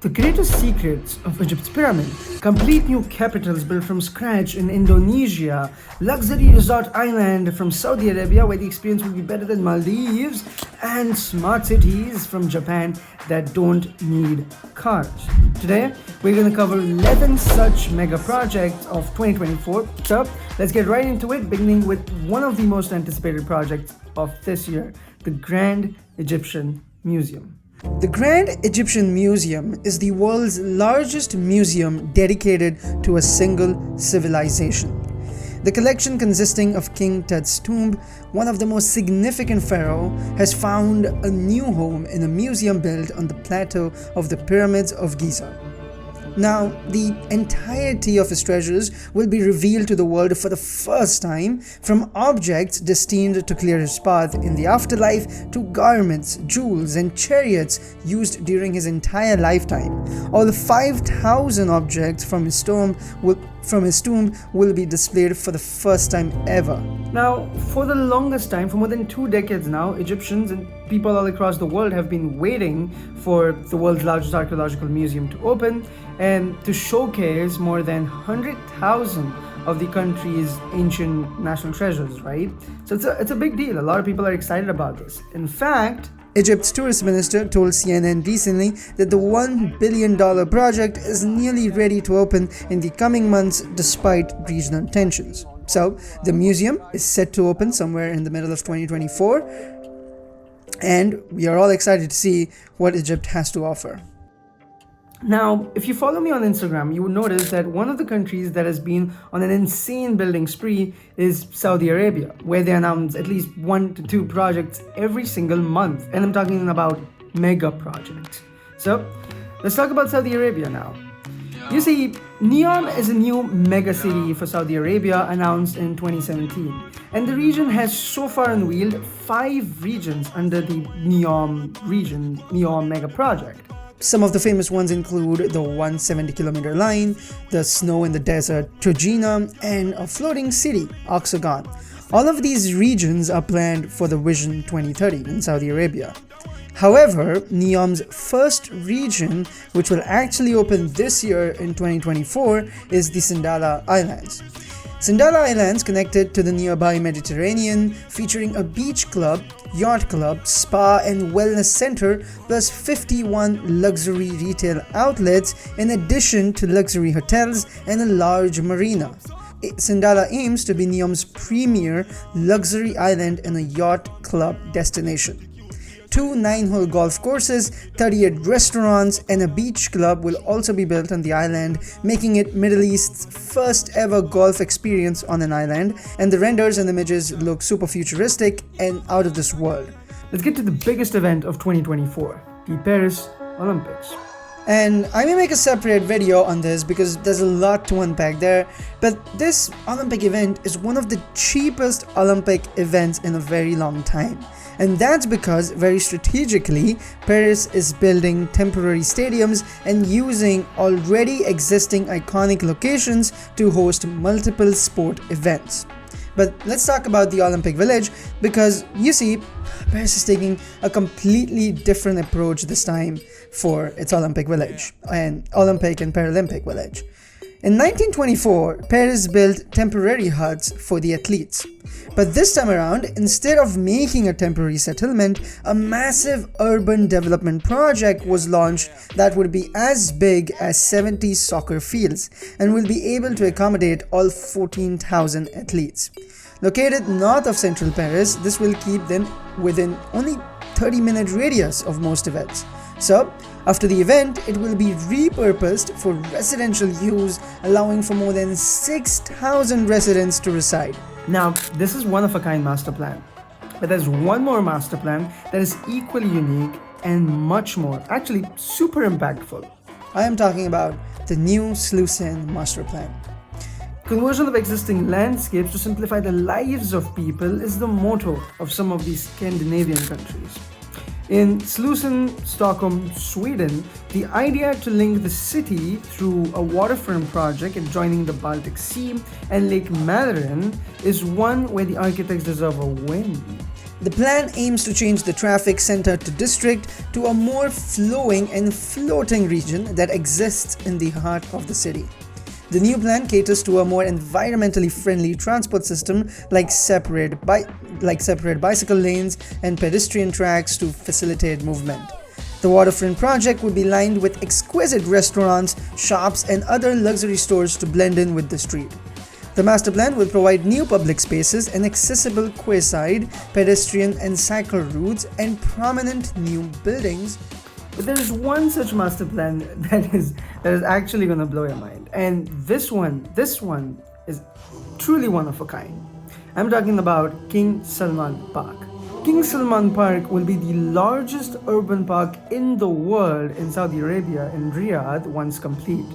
The greatest secrets of Egypt's pyramid, complete new capitals built from scratch in Indonesia, luxury resort island from Saudi Arabia where the experience will be better than Maldives, and smart cities from Japan that don't need cars. Today, we're going to cover 11 such mega projects of 2024. So, let's get right into it, beginning with one of the most anticipated projects of this year, the Grand Egyptian Museum. The Grand Egyptian Museum is the world's largest museum dedicated to a single civilization. The collection, consisting of King Tut's tomb, one of the most significant pharaoh, has found a new home in a museum built on the plateau of the pyramids of Giza. Now, the entirety of his treasures will be revealed to the world for the first time, from objects destined to clear his path in the afterlife to garments, jewels, and chariots used during his entire lifetime. All 5,000 objects from his tomb will be displayed for the first time ever. Now, for the longest time, for more than 2 decades now, Egyptians and people all across the world have been waiting for the world's largest archaeological museum to open and to showcase more than 100,000 of the country's ancient national treasures, right? So it's a big deal. A lot of people are excited about this. In fact, Egypt's tourist minister told CNN recently that the $1 billion project is nearly ready to open in the coming months despite regional tensions. So, the museum is set to open somewhere in the middle of 2024, and we are all excited to see what Egypt has to offer. Now, if you follow me on Instagram, you would notice that one of the countries that has been on an insane building spree is Saudi Arabia, where they announce at least 1 to 2 projects every single month. And I'm talking about mega projects. So, let's talk about Saudi Arabia now. You see, Neom is a new mega city for Saudi Arabia announced in 2017. And the region has so far unveiled 5 regions under the Neom mega project. Some of the famous ones include the 170-kilometer line, the snow in the desert Trojena, and a floating city, Oxagon. All of these regions are planned for the Vision 2030 in Saudi Arabia. However, Neom's first region, which will actually open this year in 2024, is the Sindala Islands. Sindala Islands, connected to the nearby Mediterranean, featuring a beach club, yacht club, spa and wellness center, plus 51 luxury retail outlets, in addition to luxury hotels and a large marina. Sindala aims to be Neom's premier luxury island and a yacht club destination. 2 9-hole golf courses, 38 restaurants, and a beach club will also be built on the island, making it Middle East's first ever golf experience on an island, and the renders and images look super futuristic and out of this world. Let's get to the biggest event of 2024, the Paris Olympics. And I may make a separate video on this because there's a lot to unpack there, but this Olympic event is one of the cheapest Olympic events in a very long time. And that's because, very strategically, Paris is building temporary stadiums and using already existing iconic locations to host multiple sport events. But let's talk about the Olympic Village, because you see, Paris is taking a completely different approach this time for its Olympic Village, and Olympic and Paralympic Village. In 1924, Paris built temporary huts for the athletes. But this time around, instead of making a temporary settlement, a massive urban development project was launched that would be as big as 70 soccer fields and will be able to accommodate all 14,000 athletes. Located north of central Paris, this will keep them within only 30-minute radius of most events. So, after the event, it will be repurposed for residential use, allowing for more than 6,000 residents to reside. Now, this is one-of-a-kind master plan. But there's one more master plan that is equally unique and much more, actually super impactful. I am talking about the new Slusen master plan. Conversion of existing landscapes to simplify the lives of people is the motto of some of these Scandinavian countries. In Slusen, Stockholm, Sweden, the idea to link the city through a waterfront project adjoining the Baltic Sea and Lake Mälaren is one where the architects deserve a win. The plan aims to change the traffic center to district to a more flowing and floating region that exists in the heart of the city. The new plan caters to a more environmentally friendly transport system like separate bicycle lanes and pedestrian tracks to facilitate movement. The waterfront project will be lined with exquisite restaurants, shops, and other luxury stores to blend in with the street. The master plan will provide new public spaces and accessible quayside, pedestrian and cycle routes and prominent new buildings. But there is one such master plan that is actually going to blow your mind. And this one is truly one of a kind. I'm talking about King Salman Park. King Salman Park will be the largest urban park in the world in Saudi Arabia, in Riyadh, once complete.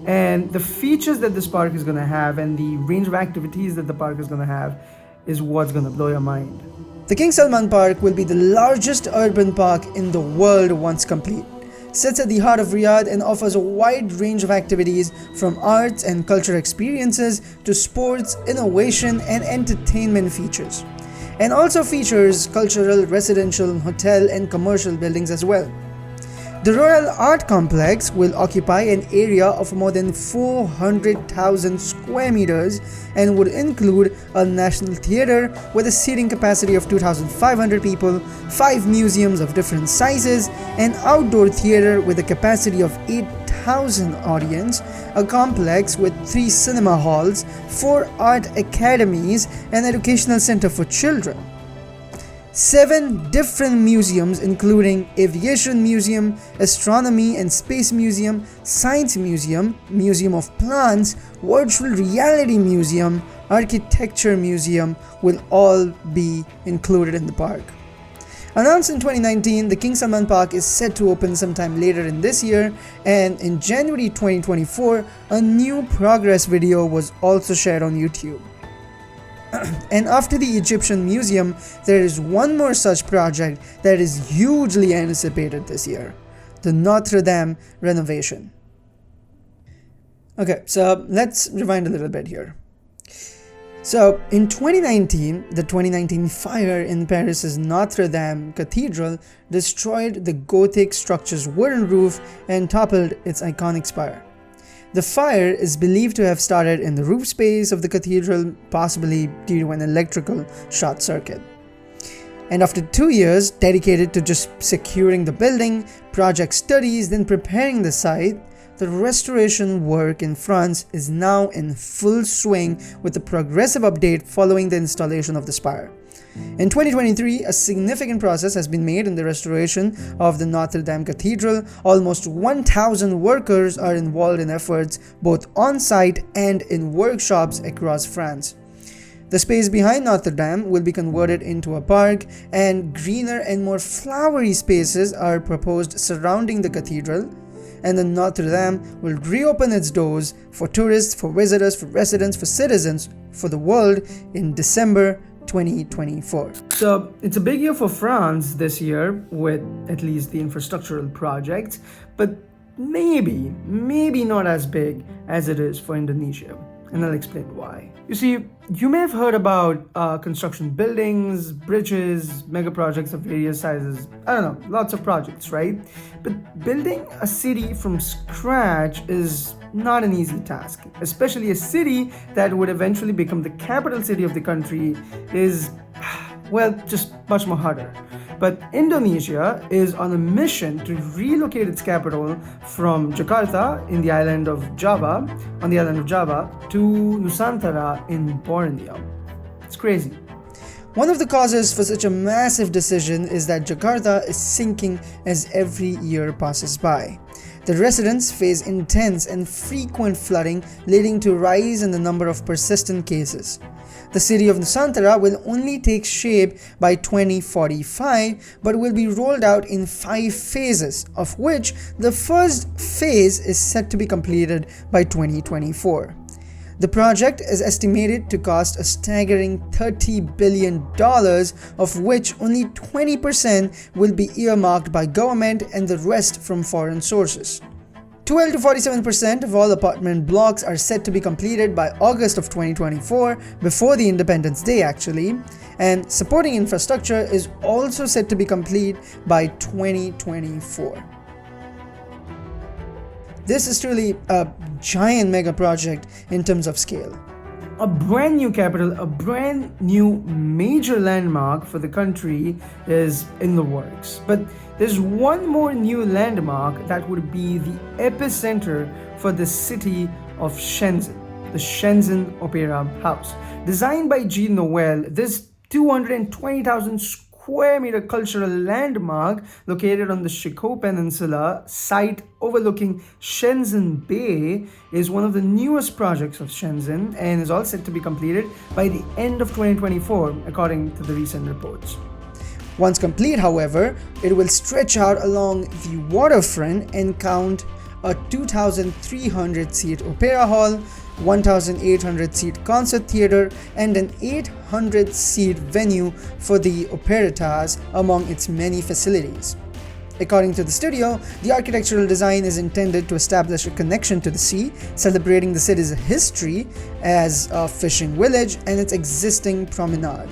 And the features that this park is going to have and the range of activities that the park is going to have is what's going to blow your mind. The King Salman Park will be the largest urban park in the world once complete. Sits at the heart of Riyadh and offers a wide range of activities from arts and cultural experiences to sports, innovation and entertainment features. And also features cultural, residential, hotel and commercial buildings as well. The Royal Art Complex will occupy an area of more than 400,000 square meters and would include a national theatre with a seating capacity of 2,500 people, 5 museums of different sizes, an outdoor theatre with a capacity of 8,000 audience, a complex with 3 cinema halls, 4 art academies, and an educational center for children. 7 different museums including Aviation Museum, Astronomy and Space Museum, Science Museum, Museum of Plants, Virtual Reality Museum, Architecture Museum will all be included in the park. Announced in 2019, the King Salman Park is set to open sometime later in this year, and in January 2024, a new progress video was also shared on YouTube. And after the Egyptian Museum, there is one more such project that is hugely anticipated this year, the Notre Dame renovation. Okay, so let's rewind a little bit here. So in 2019, the 2019 fire in Paris's Notre Dame Cathedral destroyed the Gothic structure's wooden roof and toppled its iconic spire. The fire is believed to have started in the roof space of the cathedral, possibly due to an electrical short circuit. And after 2 years dedicated to just securing the building, project studies, then preparing the site, the restoration work in France is now in full swing with a progressive update following the installation of the spire. In 2023, a significant progress has been made in the restoration of the Notre Dame Cathedral. Almost 1,000 workers are involved in efforts both on-site and in workshops across France. The space behind Notre Dame will be converted into a park, and greener and more flowery spaces are proposed surrounding the cathedral. And the Notre Dame will reopen its doors for tourists, for visitors, for residents, for citizens, for the world in December 2024. So it's a big year for France this year with at least the infrastructural projects, but maybe not as big as it is for Indonesia. And I'll explain why. You see, you may have heard about construction buildings, bridges, mega projects of various sizes. I don't know, lots of projects, right? But building a city from scratch is not an easy task, especially a city that would eventually become the capital city of the country is, well, just much more harder. But Indonesia is on a mission to relocate its capital from Jakarta on the island of Java to Nusantara in Borneo. It's crazy. One of the causes for such a massive decision is that Jakarta is sinking as every year passes by. The residents face intense and frequent flooding, leading to a rise in the number of persistent cases. The city of Nusantara will only take shape by 2045, but will be rolled out in 5 phases, of which the first phase is set to be completed by 2024. The project is estimated to cost a staggering $30 billion, of which only 20% will be earmarked by government and the rest from foreign sources. 12 to 47% of all apartment blocks are set to be completed by August of 2024, before the Independence Day actually, and supporting infrastructure is also set to be complete by 2024. This is truly a giant mega project in terms of scale. A brand new capital, a brand new major landmark for the country is in the works. But there's one more new landmark that would be the epicenter for the city of Shenzhen, the Shenzhen Opera House. Designed by Jean Noel, this 220,000 square meter cultural landmark located on the Shikoh Peninsula site overlooking Shenzhen Bay is one of the newest projects of Shenzhen and is all set to be completed by the end of 2024 according to the recent reports. Once complete, however, it will stretch out along the waterfront and count a 2,300-seat opera hall, 1,800-seat concert theater, and an 800-seat venue for the operettas among its many facilities. According to the studio, the architectural design is intended to establish a connection to the sea, celebrating the city's history as a fishing village and its existing promenade.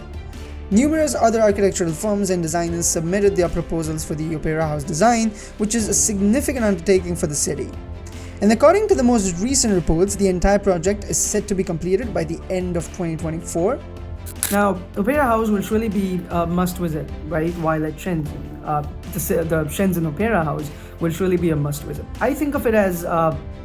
Numerous other architectural firms and designers submitted their proposals for the Opera House design, which is a significant undertaking for the city. And according to the most recent reports, the entire project is set to be completed by the end of 2024. Now, Opera House will surely be a must-visit, right? While at Shenzhen, the Shenzhen Opera House will surely be a must-visit. I think of it as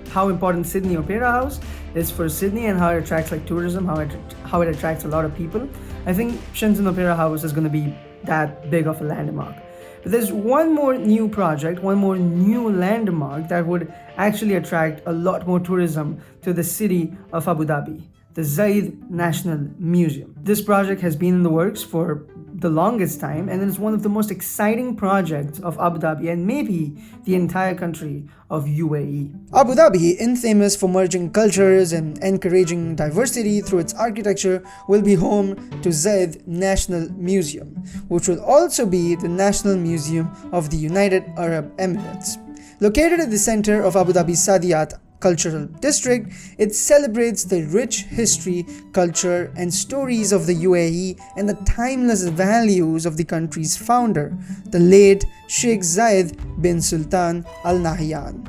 how important Sydney Opera House is for Sydney and how it attracts tourism, how it attracts a lot of people. I think Shenzhen Opera House is going to be that big of a landmark. But there's one more new project, one more new landmark that would actually attract a lot more tourism to the city of Abu Dhabi, the Zayed National Museum. This project has been in the works for the longest time, and it's one of the most exciting projects of Abu Dhabi and maybe the entire country of UAE. Abu Dhabi, infamous for merging cultures and encouraging diversity through its architecture, will be home to Zayed National Museum, which will also be the National Museum of the United Arab Emirates. Located at the center of Abu Dhabi's Saadiyat Cultural District, it celebrates the rich history, culture, and stories of the UAE and the timeless values of the country's founder, the late Sheikh Zayed bin Sultan Al Nahyan.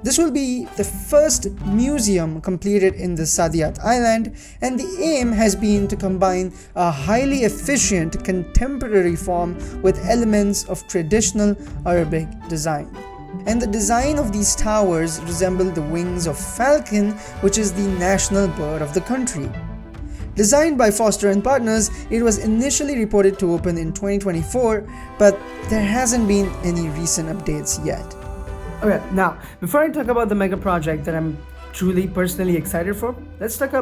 This will be the first museum completed in the Saadiyat Island, and the aim has been to combine a highly efficient contemporary form with elements of traditional Arabic design. And the design of these towers resemble the wings of falcon, which is the national bird of the country. Designed by Foster & Partners, it was initially reported to open in 2024, but there hasn't been any recent updates yet. Okay, now, before I talk about the mega project that I'm truly personally excited for, let's talk a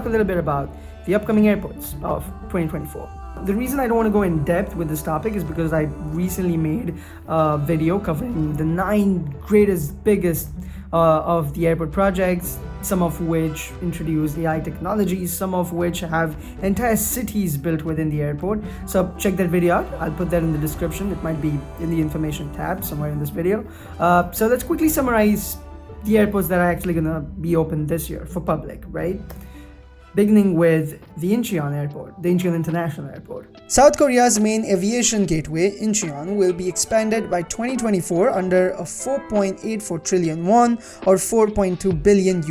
little bit about the upcoming airports of 2024. The reason I don't want to go in depth with this topic is because I recently made a video covering the 9 biggest of the airport projects, some of which introduce AI technologies, some of which have entire cities built within the airport. So check that video out. I'll put that in the description. It might be in the information tab somewhere in this video. So let's quickly summarize the airports that are actually going to be open this year for public, right? Beginning with the Incheon Airport, the Incheon International Airport. South Korea's main aviation gateway, Incheon, will be expanded by 2024 under a 4.84 trillion won or $4.2 billion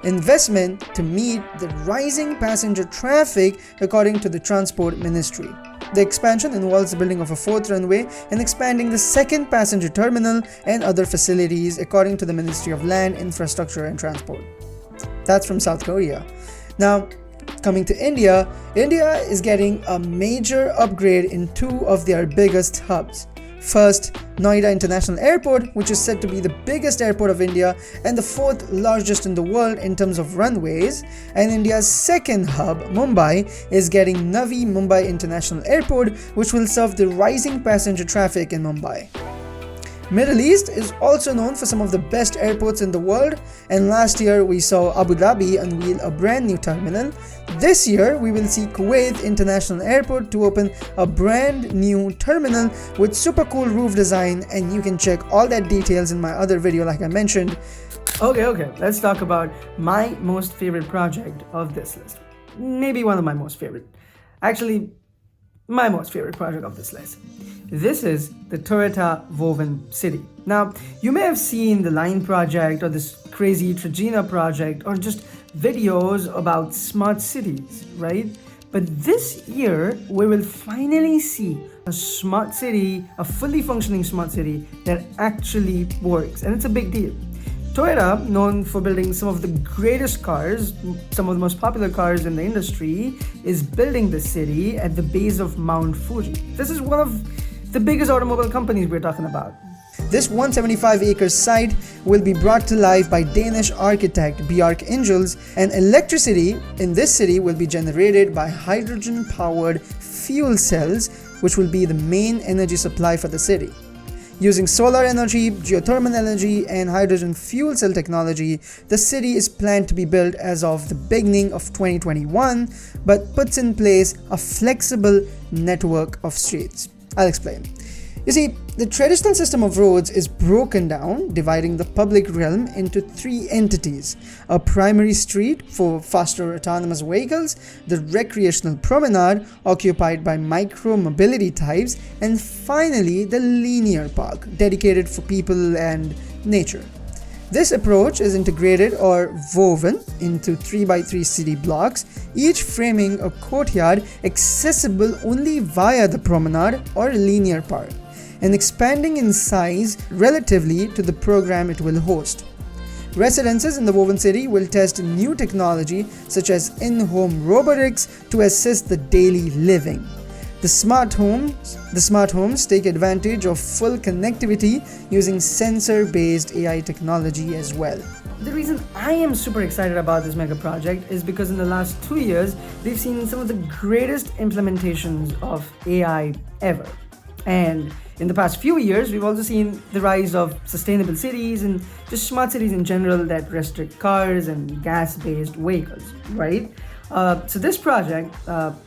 investment to meet the rising passenger traffic, according to the Transport Ministry. The expansion involves the building of a 4th runway and expanding the 2nd passenger terminal and other facilities, according to the Ministry of Land, Infrastructure and Transport. That's from South Korea. Now, coming to India, India is getting a major upgrade in 2 of their biggest hubs. First, Noida International Airport, which is said to be the biggest airport of India and the 4th largest in the world in terms of runways. And India's 2nd hub, Mumbai, is getting Navi Mumbai International Airport, which will serve the rising passenger traffic in Mumbai. Middle East is also known for some of the best airports in the world, and last year we saw Abu Dhabi unveil a brand new terminal. This year we will see Kuwait International Airport to open a brand new terminal with super cool roof design, and you can check all that details in my other video like I mentioned. Okay, let's talk about my most favorite project of this list. Maybe one of my most favorite. Actually, my most favorite project of this list. This is the Toyota Woven City. Now, you may have seen the Line project or this crazy Trojena project or just videos about smart cities, right? But this year, we will finally see a smart city, a fully functioning smart city that actually works, and it's a big deal. Toyota, known for building some of the greatest cars, some of the most popular cars in the industry, is building the city at the base of Mount Fuji. This is one of the biggest automobile companies we're talking about. This 175-acre site will be brought to life by Danish architect Bjarke Ingels, and electricity in this city will be generated by hydrogen-powered fuel cells, which will be the main energy supply for the city. Using solar energy, geothermal energy, and hydrogen fuel cell technology, the city is planned to be built as of the beginning of 2021, but puts in place a flexible network of streets. I'll explain. You see, the traditional system of roads is broken down, dividing the public realm into three entities: a primary street for faster autonomous vehicles, the recreational promenade occupied by micro-mobility types, and finally the linear park dedicated for people and nature. This approach is integrated or woven into 3x3 city blocks, each framing a courtyard accessible only via the promenade or linear park, and expanding in size relatively to the program it will host. Residences in the woven city will test new technology such as in-home robotics to assist the daily living. The smart homes take advantage of full connectivity using sensor-based AI technology as well. The reason I am super excited about this mega project is because in the last 2 years, we've seen some of the greatest implementations of AI ever. And in the past few years, we've also seen the rise of sustainable cities and just smart cities in general that restrict cars and gas-based vehicles, right? So this project,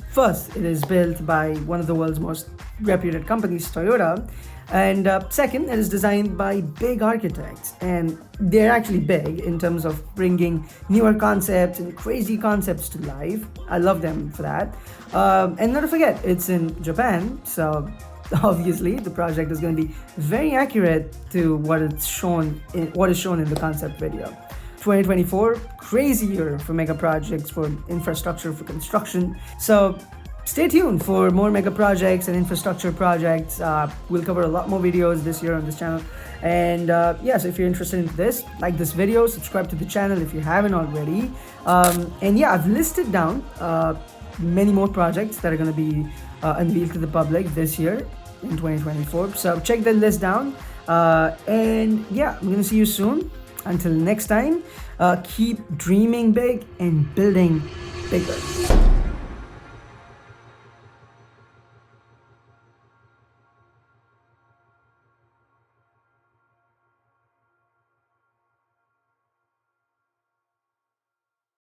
first, it is built by one of the world's most reputed companies, Toyota, and second, it is designed by big architects, and they're actually big in terms of bringing newer concepts and crazy concepts to life. I love them for that. And not to forget, it's in Japan, so obviously the project is going to be very accurate to what is shown in the concept video. 2024, crazy year for mega projects, for infrastructure, for construction. So stay tuned for more mega projects and infrastructure projects. We'll cover a lot more videos this year on this channel. And yeah, so if you're interested in this, like this video, subscribe to the channel if you haven't already. And yeah, I've listed down many more projects that are going to be unveiled to the public this year in 2024. So check the list down. And yeah, I'm going to see you soon. Until next time, keep dreaming big and building bigger.